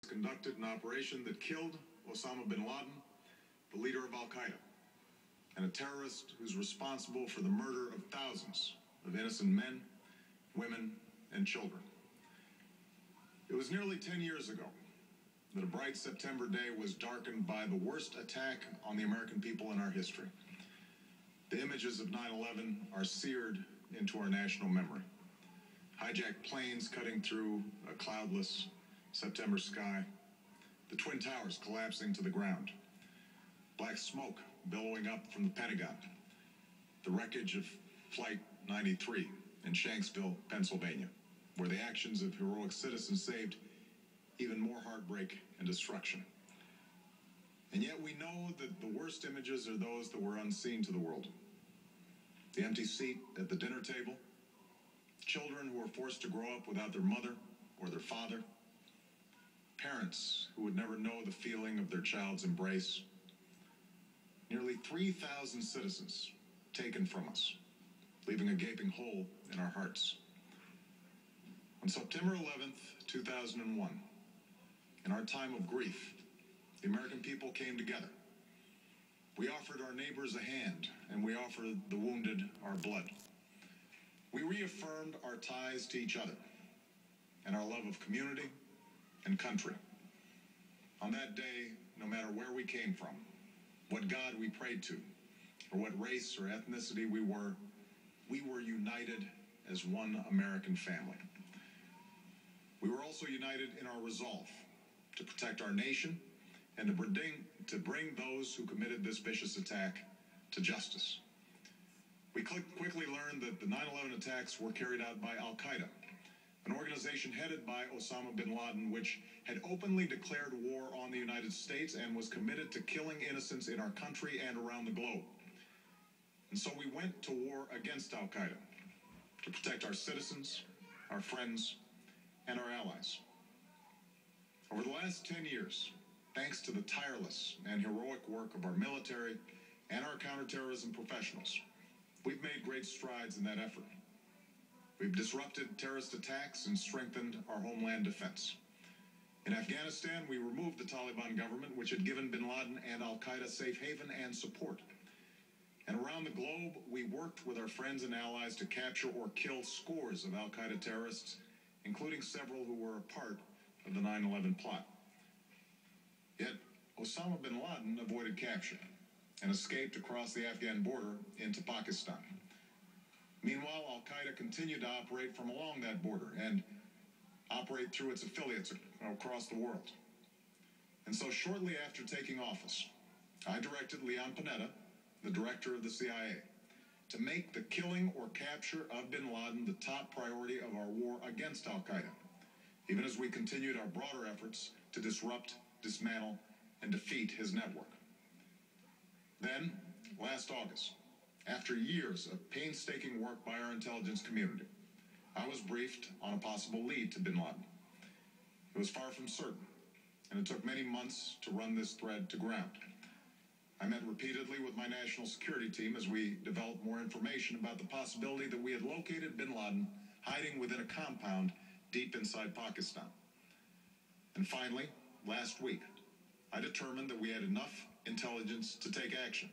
conducted an operation that killed Osama bin Laden, the leader of Al-Qaeda, and a terrorist who's responsible for the murder of thousands of innocent men, women, and children. It was nearly 10 years ago that a bright September day was darkened by the worst attack on the American people in our history. The images of 9/11 are seared into our national memory. Hijacked planes cutting through a cloudless September sky, the Twin Towers collapsing to the ground, black smoke billowing up from the Pentagon, the wreckage of Flight 93 in Shanksville, Pennsylvania, where the actions of heroic citizens saved even more heartbreak and destruction. And yet we know that the worst images are those that were unseen to the world. The empty seat at the dinner table, children who were forced to grow up without their mother or their father, parents who would never know the feeling of their child's embrace, nearly 3,000 citizens taken from us, leaving a gaping hole in our hearts. On September 11th, 2001, in our time of grief, the American people came together. We offered our neighbors a hand, and we offered the wounded our blood. We reaffirmed our ties to each other and our love of community and country. On that day, no matter where we came from, what God we prayed to, or what race or ethnicity we were united as one American family. We were also united in our resolve to protect our nation and to bring those who committed this vicious attack to justice. We quickly learned that the 9/11 attacks were carried out by Al-Qaeda, an organization headed by Osama bin Laden, which had openly declared war on the United States and was committed to killing innocents in our country and around the globe. And so we went to war against Al-Qaeda to protect our citizens, our friends, and our allies. Over the last 10 years, thanks to the tireless and heroic work of our military and our counterterrorism professionals, we've made great strides in that effort. We've disrupted terrorist attacks and strengthened our homeland defense. In Afghanistan, we removed the Taliban government, which had given bin Laden and Al-Qaeda safe haven and support. And around the globe, we worked with our friends and allies to capture or kill scores of Al-Qaeda terrorists, including several who were a part of the 9/11 plot. Yet, Osama bin Laden avoided capture and escaped across the Afghan border into Pakistan. Meanwhile, Al-Qaeda continued to operate from along that border and operate through its affiliates across the world. And so shortly after taking office, I directed Leon Panetta, the director of the CIA, to make the killing or capture of bin Laden the top priority of our war against Al-Qaeda, even as we continued our broader efforts to disrupt, dismantle, and defeat his network. Then, last August, after years of painstaking work by our intelligence community, I was briefed on a possible lead to bin Laden. It was far from certain, and it took many months to run this thread to ground. I met repeatedly with my national security team as we developed more information about the possibility that we had located bin Laden hiding within a compound deep inside Pakistan. And finally, last week, I determined that we had enough intelligence to take action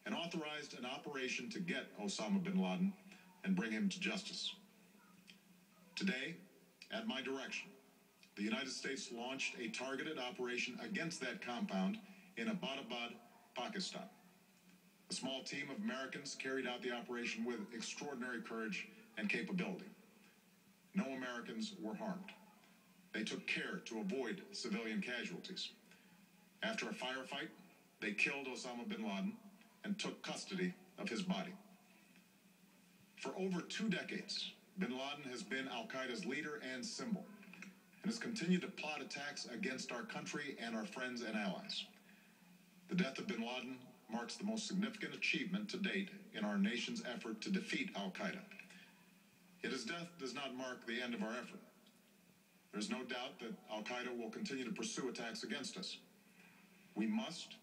and authorized an operation to get Osama bin Laden and bring him to justice. Today, at my direction, the United States launched a targeted operation against that compound in Abbottabad, Pakistan. A small team of Americans carried out the operation with extraordinary courage and capability. No Americans were harmed. They took care to avoid civilian casualties. After a firefight, they killed Osama bin Laden and took custody of his body. For over 2 decades, bin Laden has been Al-Qaeda's leader and symbol, and has continued to plot attacks against our country and our friends and allies. The death of bin Laden marks the most significant achievement to date in our nation's effort to defeat Al-Qaeda. Yet his death does not mark the end of our effort. There's no doubt that Al-Qaeda will continue to pursue attacks against us. We must,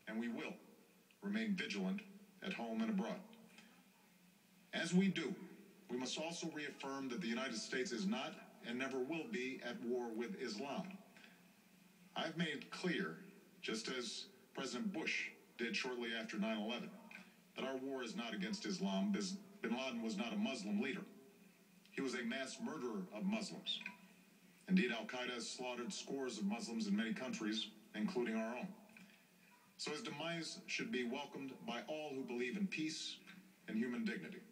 and we will, remain vigilant at home and abroad. As we do, we must also reaffirm that the United States is not and never will be at war with Islam. I've made clear, just as President Bush did shortly after 9/11, that our war is not against Islam. Bin Laden was not a Muslim leader. He was a mass murderer of Muslims. Indeed, Al-Qaeda has slaughtered scores of Muslims in many countries, including our own. So his demise should be welcomed by all who believe in peace and human dignity.